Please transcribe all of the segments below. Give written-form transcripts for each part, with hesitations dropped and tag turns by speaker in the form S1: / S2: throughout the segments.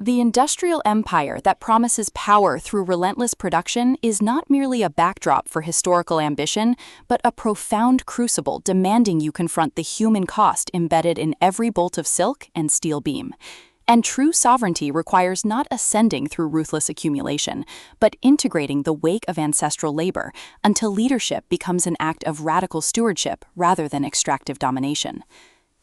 S1: The industrial empire that promises power through relentless production is not merely a backdrop for historical ambition, but a profound crucible demanding you confront the human cost embedded in every bolt of silk and steel beam. And true sovereignty requires not ascending through ruthless accumulation, but integrating the wake of ancestral labor until leadership becomes an act of radical stewardship rather than extractive domination.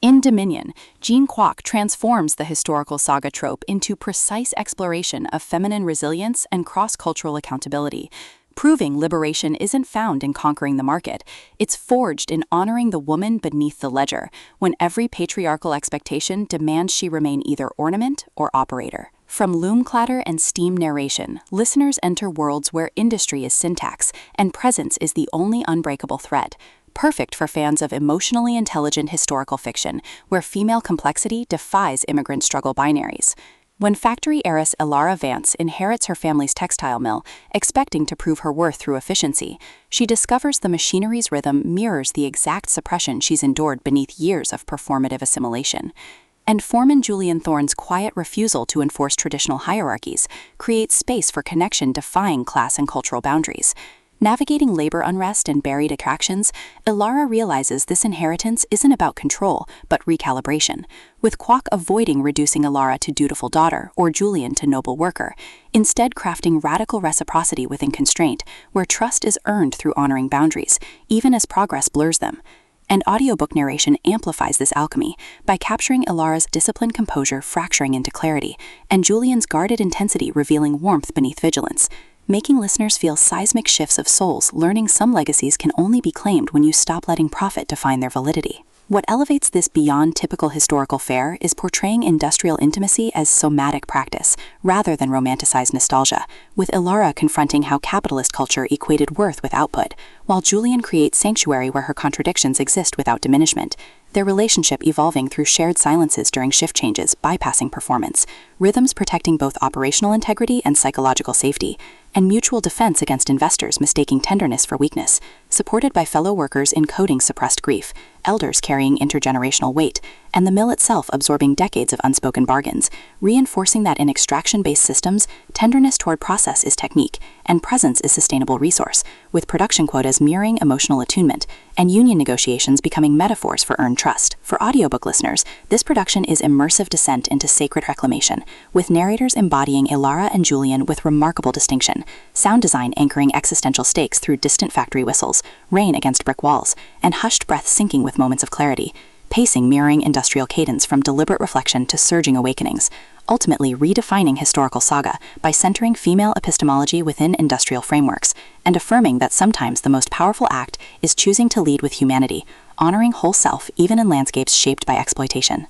S1: In Dominion, Jean Kwok transforms the historical saga trope into precise exploration of feminine resilience and cross-cultural accountability, proving liberation isn't found in conquering the market, it's forged in honoring the woman beneath the ledger, when every patriarchal expectation demands she remain either ornament or operator. From loom clatter and steam narration, listeners enter worlds where industry is syntax and presence is the only unbreakable thread, perfect for fans of emotionally intelligent historical fiction, where female complexity defies immigrant struggle binaries. When factory heiress Elara Vance inherits her family's textile mill, expecting to prove her worth through efficiency, she discovers the machinery's rhythm mirrors the exact suppression she's endured beneath years of performative assimilation. And foreman Julian Thorne's quiet refusal to enforce traditional hierarchies creates space for connection defying class and cultural boundaries. Navigating labor unrest and buried attractions, Elara realizes this inheritance isn't about control, but recalibration, with Kwok avoiding reducing Elara to dutiful daughter or Julian to noble worker, instead crafting radical reciprocity within constraint, where trust is earned through honoring boundaries, even as progress blurs them. And audiobook narration amplifies this alchemy by capturing Elara's disciplined composure fracturing into clarity, and Julian's guarded intensity revealing warmth beneath vigilance, making listeners feel seismic shifts of souls, learning some legacies can only be claimed when you stop letting profit define their validity. What elevates this beyond typical historical fare is portraying industrial intimacy as somatic practice, rather than romanticized nostalgia, with Elara confronting how capitalist culture equated worth with output, while Julian creates sanctuary where her contradictions exist without diminishment, their relationship evolving through shared silences during shift changes, bypassing performance, rhythms protecting both operational integrity and psychological safety, and mutual defense against investors mistaking tenderness for weakness, supported by fellow workers encoding suppressed grief, elders carrying intergenerational weight, and the mill itself absorbing decades of unspoken bargains, reinforcing that in extraction-based systems, tenderness toward process is technique, and presence is sustainable resource, with production quotas mirroring emotional attunement, and union negotiations becoming metaphors for earned trust. For audiobook listeners, this production is immersive descent into sacred reclamation, with narrators embodying Elara and Julian with remarkable distinction, sound design anchoring existential stakes through distant factory whistles, rain against brick walls, and hushed breath syncing with moments of clarity, pacing mirroring industrial cadence from deliberate reflection to surging awakenings, ultimately redefining historical saga by centering female epistemology within industrial frameworks, and affirming that sometimes the most powerful act is choosing to lead with humanity, honoring whole self even in landscapes shaped by exploitation.